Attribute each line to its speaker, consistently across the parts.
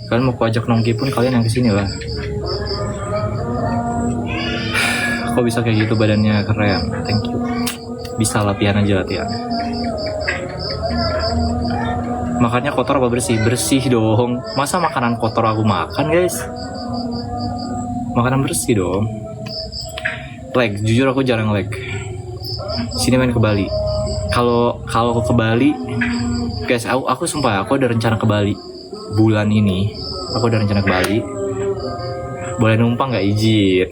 Speaker 1: Kalian mau ku ajak nongki pun kalian yang kesini lah. Kok bisa kayak gitu badannya keren, thank you. Bisa latihan aja latihan. Makannya kotor apa bersih? Bersih dong. Masa makanan kotor aku makan guys? Makanan bersih dong. Leg, jujur aku jarang leg. Sini main ke Bali. Kalau aku ke Bali, guys, aku sumpah aku ada rencana ke Bali bulan ini. Aku ada rencana ke Bali. Boleh numpang nggak? Izin.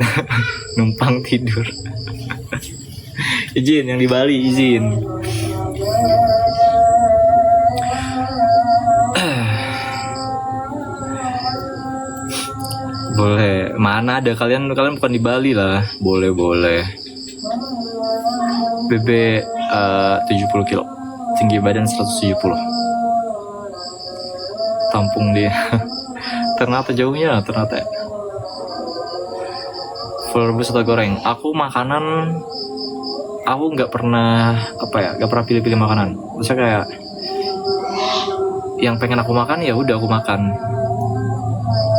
Speaker 1: Numpang tidur. Izin yang di Bali, izin. Boleh. Mana ada kalian bukan di Bali lah. Boleh. BB 70 kilo. Tinggi badan 170. Tampung dia. Ternate jauhnya, Ternate. Full rebus atau goreng? Aku makanan, aku nggak pernah nggak pernah pilih-pilih makanan. Maksudnya kayak yang pengen aku makan ya udah aku makan.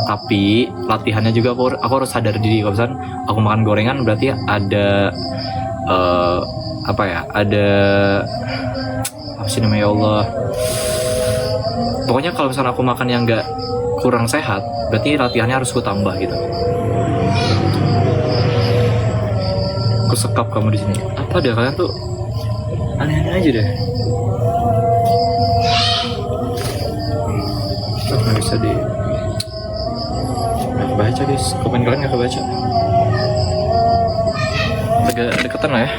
Speaker 1: Tapi latihannya juga aku harus sadar diri. Kalau misalnya aku makan gorengan berarti ada ada apa sih namanya, ya Allah. Pokoknya kalau misalnya aku makan yang nggak kurang sehat, berarti latihannya harus ku tambah gitu. Aku sekap kamu di sini. Apa deh kalian tuh aneh-aneh aja deh. Nggak bisa nggak kebaca guys. Komen kalian nggak kebaca. Agak deketan lah ya.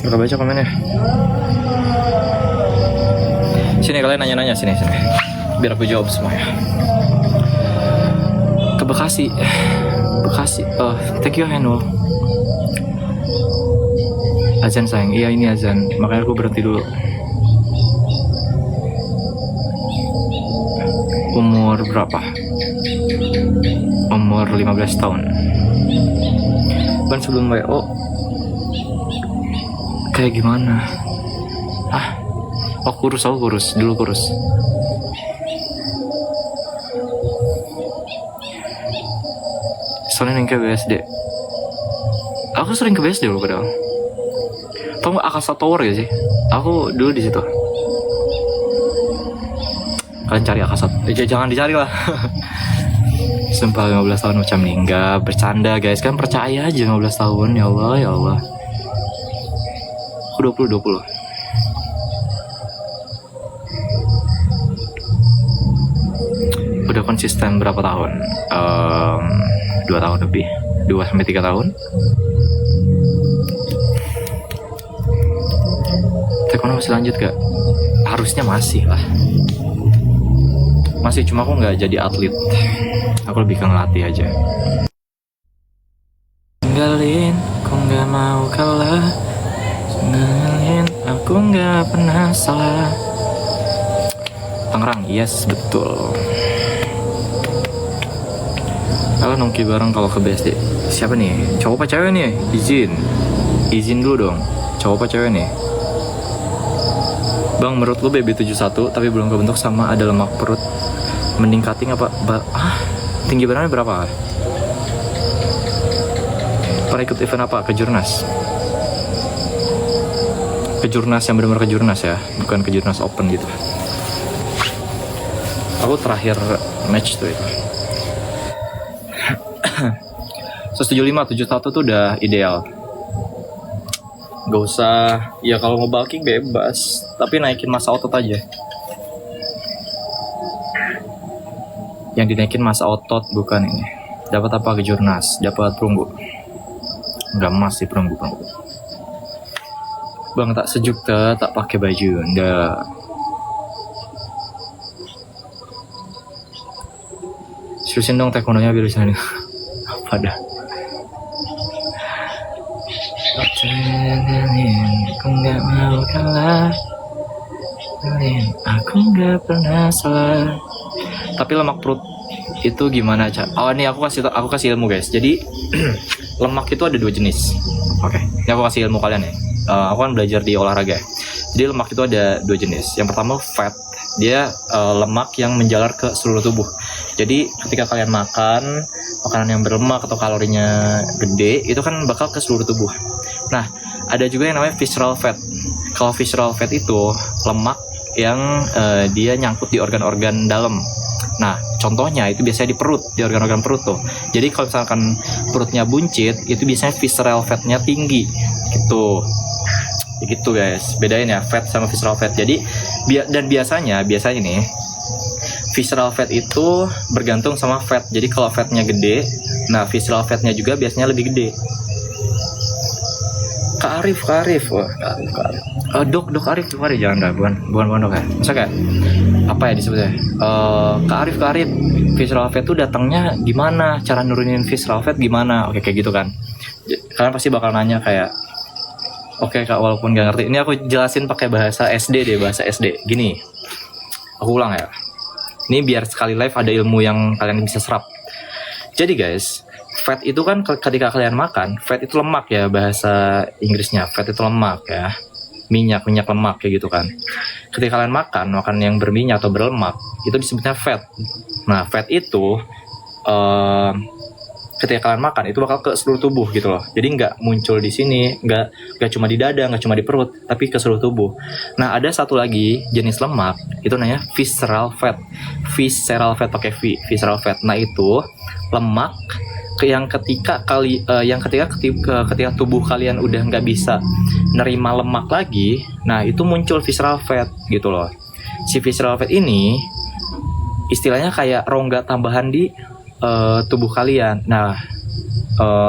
Speaker 1: Nggak kebaca komennya. Sini kalian nanya-nanya sini. Biar aku jawab semuanya. Ke Bekasi. Oh, thank you Heno. Azan sayang. Iya ini azan. Makanya aku berhenti dulu. Umur berapa? Umur 15 tahun. Ban sebelum WO kayak gimana? Aku kurus. Soalnya yang ke BSD. Aku sering ke BSD loh padahal. Tau nggak Akasa Tower ya sih? Aku dulu di situ. Kalian cari Akasa, jangan dicari lah. Sumpah 15 tahun macam nih. Enggak, bercanda guys. Kan percaya aja 15 tahun. Ya Allah. Aku 20. Udah konsisten berapa tahun? 2 tahun lebih. 2-3 tahun. Taekwondo masih lanjut gak? Harusnya masih lah. Masih, cuma aku gak jadi atlet. Aku lebih ke ngelatih aja. Tinggalin, aku gak mau kalah. Tinggalin, aku gak pernah salah. Tangerang, yes betul. Kalau nongki bareng kalau ke BSD. Siapa nih? Cowok apa cewek nih? Izin dulu dong. Cowok apa cewek nih? Bang, menurut lu BB71 tapi belum kebentuk sama ada lemak perut, mending cutting apa? Tinggi badannya berapa? Pernah ikut event apa? Kejurnas. Kejurnas yang benar-benar kejurnas ya, bukan kejurnas open gitu. Aku terakhir match tuh itu. 175, 71 tuh udah ideal. Gak usah, ya kalau mau bulking bebas, tapi naikin massa otot aja. Yang dinaikin massa otot bukan ini. Dapat apa kejurnas? Dapat perunggu. Enggak emas sih perunggu. Bang tak sejuk tak pakai baju. Enggak. Seriusin dong taekwondonya biar bisa nih. Apa dah? Aku gak mau kalah. Aku gak pernah salah. Tapi lemak perut itu gimana, Cak? Oh, ini aku kasih ilmu, guys. Jadi lemak itu ada 2 jenis. Oke. Ini aku kasih ilmu kalian ya. Aku kan belajar di olahraga. Jadi lemak itu ada 2 jenis. Yang pertama fat, Dia lemak yang menjalar ke seluruh tubuh. Jadi ketika kalian makan makanan yang berlemak atau kalorinya gede, itu kan bakal ke seluruh tubuh. Nah, ada juga yang namanya visceral fat. Kalau visceral fat itu lemak yang dia nyangkut di organ-organ dalam. Nah, contohnya itu biasanya di perut, di organ-organ perut tuh. Jadi kalau misalkan perutnya buncit, itu biasanya visceral fatnya tinggi, gitu. Ya gitu guys, bedain ya fat sama visceral fat. Jadi dan biasanya nih visceral fat itu bergantung sama fat. Jadi kalau fatnya gede, nah visceral fatnya juga biasanya lebih gede. Kak Arif, wah Kak Arif. Dok Arif, jangan dah, bukan dok ya. Masa kayak apa ya disebutnya? Kak Arif, visceral fat itu datangnya gimana? Cara nurunin visceral fat gimana? Oke, kayak gitu kan. Kalian pasti bakal nanya kayak, oke Kak, walaupun gak ngerti. Ini aku jelasin pakai bahasa SD deh, bahasa SD. Gini, aku ulang ya. Ini biar sekali live ada ilmu yang kalian bisa serap. Jadi guys, fat itu kan ketika kalian makan, fat itu lemak ya bahasa Inggrisnya. Fat itu lemak ya, minyak lemak kayak gitu kan. Ketika kalian makan yang berminyak atau berlemak, itu disebutnya fat. Nah, fat itu ketika kalian makan itu bakal ke seluruh tubuh gitu loh. Jadi nggak muncul di sini, nggak cuma di dada, nggak cuma di perut, tapi ke seluruh tubuh. Nah, ada satu lagi jenis lemak, itu namanya visceral fat. Visceral fat pakai V, visceral fat. Nah, itu lemak yang ketika tubuh kalian udah nggak bisa nerima lemak lagi, nah itu muncul visceral fat gitu loh. Si visceral fat ini istilahnya kayak rongga tambahan di tubuh kalian. Nah,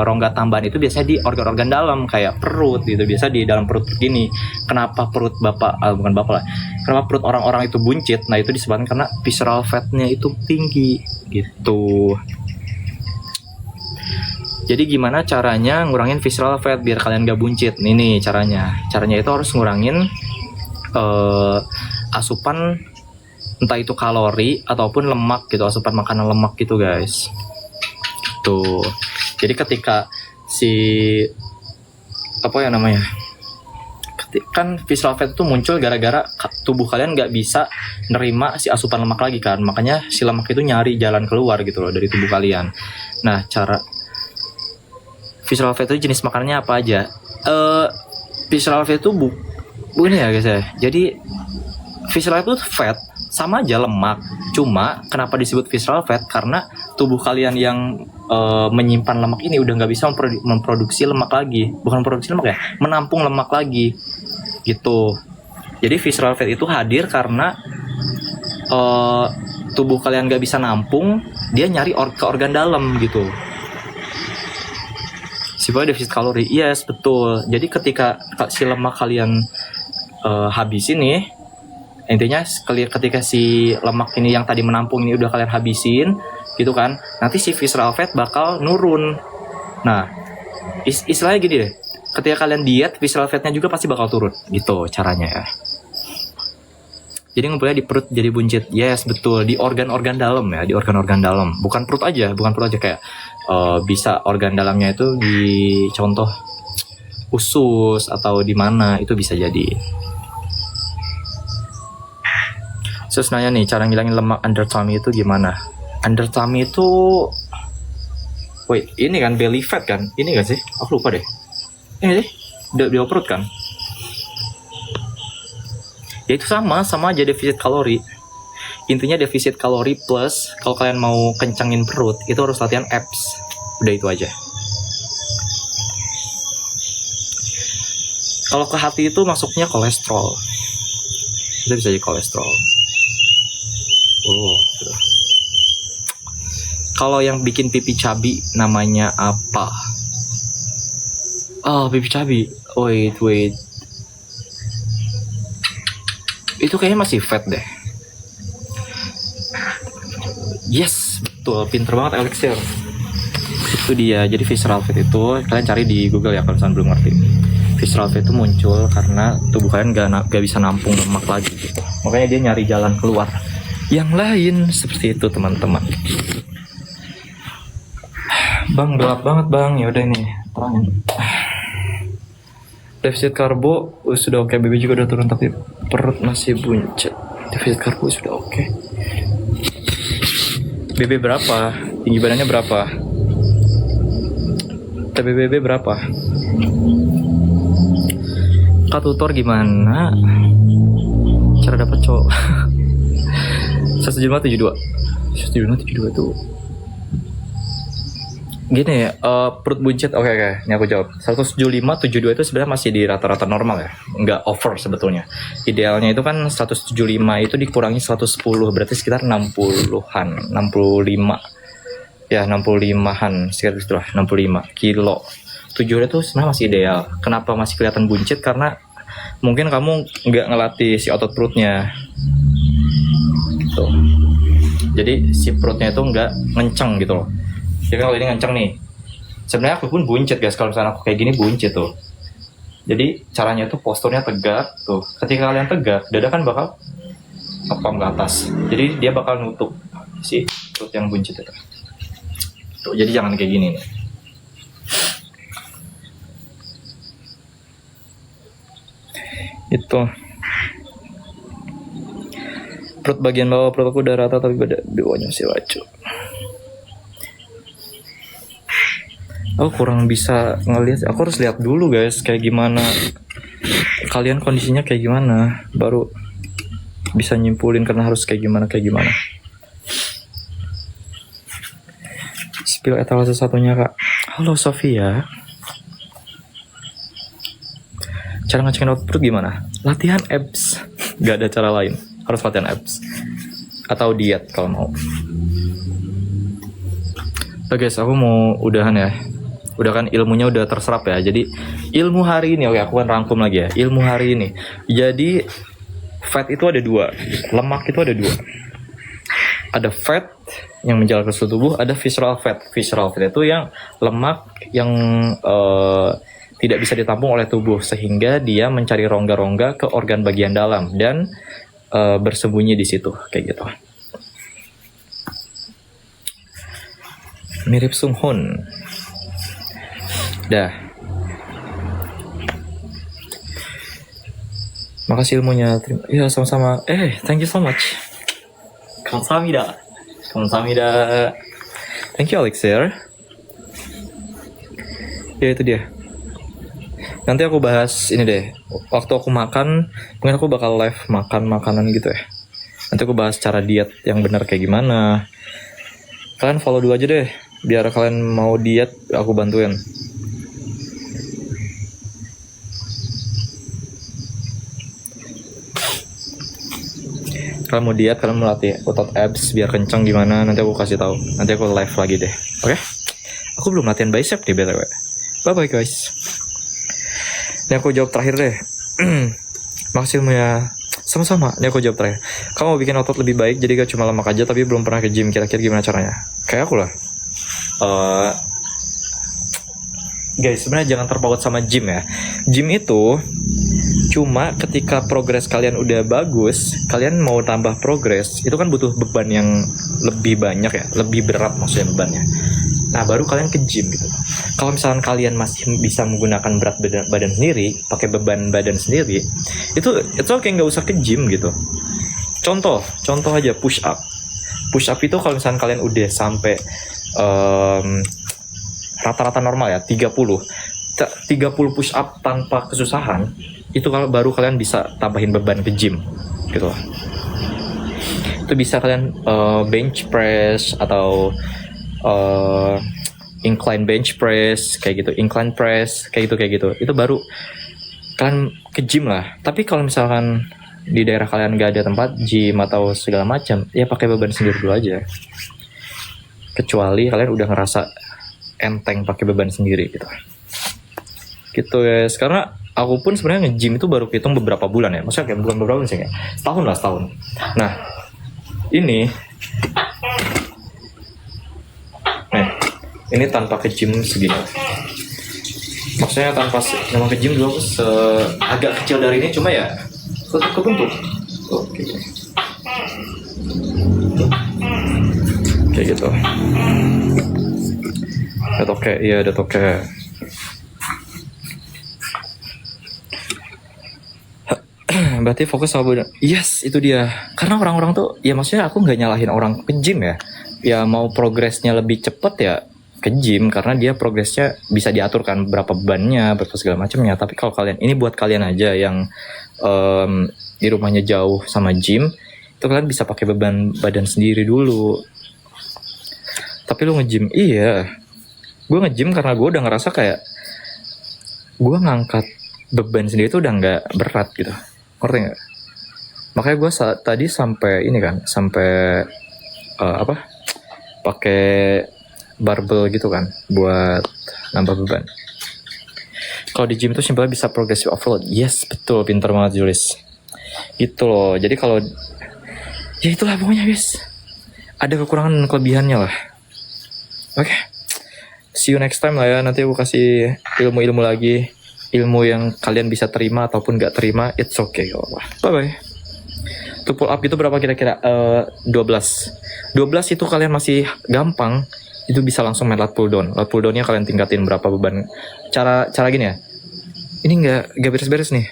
Speaker 1: rongga tambahan itu biasanya di organ-organ dalam kayak perut gitu, biasa di dalam perut gini. Kenapa perut bukan bapak lah, kenapa perut orang-orang itu buncit? Nah, itu disebabkan karena visceral fatnya itu tinggi gitu. Jadi gimana caranya ngurangin visceral fat biar kalian gak buncit? Nih caranya itu harus ngurangin asupan, entah itu kalori ataupun lemak gitu, asupan makanan lemak gitu guys. Tuh. Jadi ketika kan visceral fat itu muncul gara-gara tubuh kalian nggak bisa nerima si asupan lemak lagi kan, makanya si lemak itu nyari jalan keluar gitu loh dari tubuh kalian. Nah, cara visceral fat itu jenis makanannya apa aja? Visceral fat itu ini ya guys ya. Jadi visceral itu fat sama aja lemak, cuma kenapa disebut visceral fat? Karena tubuh kalian yang menyimpan lemak ini udah nggak bisa memproduksi lemak lagi, bukan produksi lemak ya, menampung lemak lagi gitu. Jadi visceral fat itu hadir karena tubuh kalian nggak bisa nampung, dia nyari ke organ dalam gitu. Sifatnya defisit kalori, yes betul. Jadi ketika si lemak kalian habis ini, intinya ketika si lemak ini yang tadi menampung ini udah kalian habisin gitu kan, nanti si visceral fat bakal nurun. Nah, istilahnya gini deh, ketika kalian diet, visceral fatnya juga pasti bakal turun gitu caranya ya. Jadi ngumpulnya di perut jadi buncit, yes betul, di organ-organ dalam ya, di organ-organ dalam, bukan perut aja kayak bisa organ dalamnya itu di contoh usus atau di mana, itu bisa jadi. Terus nanya nih, cara ngilangin lemak under tummy itu gimana? Under tummy itu, wait, ini kan belly fat kan? Ini gak sih? Aku lupa deh. Ini sih, di perut kan? Ya itu sama aja defisit kalori. Intinya defisit kalori plus, kalau kalian mau kencangin perut, itu harus latihan abs. Udah itu aja. Kalau ke hati itu masuknya kolesterol. Itu bisa jadi kolesterol. Oh, kalau yang bikin pipi cabi namanya apa? Oh, pipi cabi. Wait. Itu kayaknya masih fat deh. Yes, betul. Pinter banget Elixir. Itu dia. Jadi visceral fat itu kalian cari di Google ya kalau kalian belum ngerti. Visceral fat itu muncul karena tubuh kalian gak bisa nampung lemak lagi gitu. Makanya dia nyari jalan keluar yang lain, seperti itu teman-teman. Bang, gelap banget bang. Ya udah ini terangin. Defisit karbo sudah oke, BB juga udah turun tapi perut masih buncit. Defisit karbo sudah oke. BB berapa? Tinggi badannya berapa? TBBB berapa? Kak tutor gimana? Cara dapat cowok? 17572. 17572 tuh gini ya, perut buncit. Oke, ini aku jawab. 17572 itu sebenarnya masih di rata-rata normal ya, nggak over sebetulnya. Idealnya itu kan 175 itu dikurangi 110, berarti sekitar 60-an, 65 ya, 65-an sekitar itulah, 65 kilo. 7 itu sebenarnya masih ideal. Kenapa masih kelihatan buncit? Karena mungkin kamu nggak ngelatih si otot perutnya gitu. Jadi si perutnya itu nggak ngenceng gitu loh. Jadi kalau ini ngenceng nih, sebenarnya aku pun buncit guys. Kalau misalnya aku kayak gini buncit tuh. Jadi caranya tuh posturnya tegak tuh. Ketika kalian tegak, dada kan bakal ngepam ke atas. Jadi dia bakal nutup si perut yang buncit itu. Tuh, jadi jangan kayak gini nih. Itu. Perut bagian bawah perut aku udah rata tapi bawahnya masih lacu. Aku kurang bisa ngelihat, aku harus lihat dulu guys kayak gimana kalian kondisinya kayak gimana, baru bisa nyimpulin karena harus kayak gimana. Spill etalase satunya kak. Halo Sofia. Cara ngecekin otot perut gimana? Latihan abs. Gak ada cara lain, harus latihan abs atau diet kalau mau. Oke guys, aku mau udahan ya. Udah kan ilmunya udah terserap ya. Jadi ilmu hari ini, oke aku kan rangkum lagi ya. Ilmu hari ini. Jadi fat itu ada 2, lemak itu ada 2. Ada fat yang menjalar ke seluruh tubuh, ada visceral fat. Visceral fat itu yang lemak yang tidak bisa ditampung oleh tubuh sehingga dia mencari rongga-rongga ke organ bagian dalam dan bersembunyi di situ kayak gitu. Mirip Sung Hoon. Dah. Makasih ilmunya. Iya, sama-sama. Thank you so much. Kamsahamnida. Thank you Alexander. Ya itu dia. Nanti aku bahas ini deh. Waktu aku makan, mungkin aku bakal live makan makanan gitu ya. Nanti aku bahas cara diet yang benar kayak gimana. Kalian follow dulu aja deh. Biar kalian mau diet, aku bantuin. Kalian mau diet, kalian melatih otot abs biar kencang gimana, nanti aku kasih tahu. Nanti aku live lagi deh. Oke? Aku belum latihan bicep deh BTW. Bye bye guys. Ini aku jawab terakhir deh. Makasih ya. Sama-sama. Ini aku jawab terakhir. Kamu mau bikin otot lebih baik, jadi gak cuma lemak aja tapi belum pernah ke gym. Kira-kira gimana caranya? Kayak aku lah. Guys, sebenarnya jangan terpaut sama gym ya. Gym itu cuma ketika progres kalian udah bagus, kalian mau tambah progres, itu kan butuh beban yang lebih banyak ya, lebih berat maksudnya bebannya. Nah, baru kalian ke gym gitu. Kalau misalkan kalian masih bisa menggunakan berat badan sendiri, pakai beban badan sendiri, itu oke, nggak usah ke gym gitu. Contoh aja push up. Push up itu kalau misalkan kalian udah sampai rata-rata normal ya, 30 push up tanpa kesusahan, itu kalau baru kalian bisa tambahin beban ke gym gitu. Itu bisa kalian bench press atau incline bench press kayak gitu, incline press kayak gitu. Itu baru kalian ke gym lah. Tapi kalau misalkan di daerah kalian gak ada tempat gym atau segala macam, ya pakai beban sendiri dulu aja. Kecuali kalian udah ngerasa enteng pakai beban sendiri gitu. Gitu guys. Karena aku pun sebenarnya nge-gym itu baru hitung beberapa bulan ya. Maksudnya kayak bukan beberapa bulan sih ya. Setahun. Nah, ini tanpa ke gym segini. Maksudnya tanpa memang ke gym dulu aku agak kecil dari ini, cuma ya tetap kebentuk. Oke. Kayak gitu. Udah oke, iya udah oke. berarti fokus sama badan. Yes, itu dia. Karena orang-orang tuh, ya maksudnya aku nggak nyalahin orang ke gym ya. Ya mau progresnya lebih cepet ya ke gym, karena dia progresnya bisa diaturkan berapa bebannya, berapa segala macamnya. Tapi kalau kalian, ini buat kalian aja yang di rumahnya jauh sama gym, itu kalian bisa pakai beban badan sendiri dulu. Tapi lu nge-gym, iya. Gue nge-gym karena gue udah ngerasa kayak gue ngangkat beban sendiri tuh udah nggak berat gitu. Ngerti nggak? Makanya gue tadi sampai ini kan, sampai pakai barbel gitu kan, buat nambah beban. Kalau di gym tuh simpelnya bisa progressive overload. Yes, betul, pintar banget Julis. Gitu loh. Jadi kalau ya itulah pokoknya guys. Ada kekurangan dan kelebihannya lah. Oke. See you next time lah ya. Nanti aku kasih ilmu-ilmu lagi. Ilmu yang kalian bisa terima ataupun gak terima, it's okay. Bye-bye. Untuk pull up itu berapa kira-kira? 12 itu kalian masih gampang. Itu bisa langsung main lat pull down. Lat pull down-nya kalian tingkatin berapa beban. Cara gini ya. Ini gak beres-beres nih.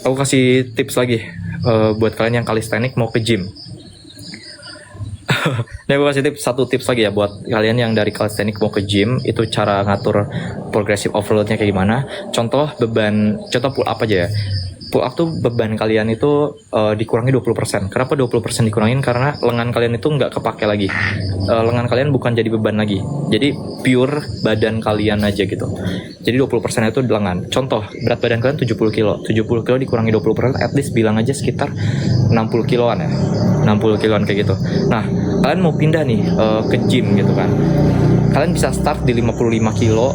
Speaker 1: Aku kasih tips lagi buat kalian yang calisthenics mau ke gym. Nah, aku kasih satu tips lagi ya buat kalian yang dari calisthenics mau ke gym, itu cara ngatur progressive overload-nya kayak gimana. Contoh pull up aja ya. Pull up tuh beban kalian itu dikurangi 20%. Kenapa 20% dikurangin? Karena lengan kalian itu nggak kepake lagi. Lengan kalian bukan jadi beban lagi. Jadi pure badan kalian aja gitu. Jadi 20% itu lengan. Contoh, berat badan kalian 70 kilo. 70 kilo dikurangi 20%, at least bilang aja sekitar 60 kiloan ya. 60 kiloan kayak gitu. Nah, kalian mau pindah nih ke gym gitu kan. Kalian bisa start di 55 kilo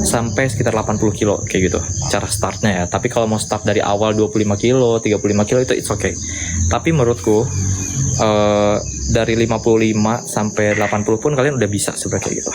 Speaker 1: sampai sekitar 80 kilo kayak gitu cara startnya ya. Tapi kalau mau start dari awal 25 kilo, 35 kilo itu it's okay. Tapi menurutku dari 55 sampai 80 pun kalian udah bisa sebenarnya kayak gitu.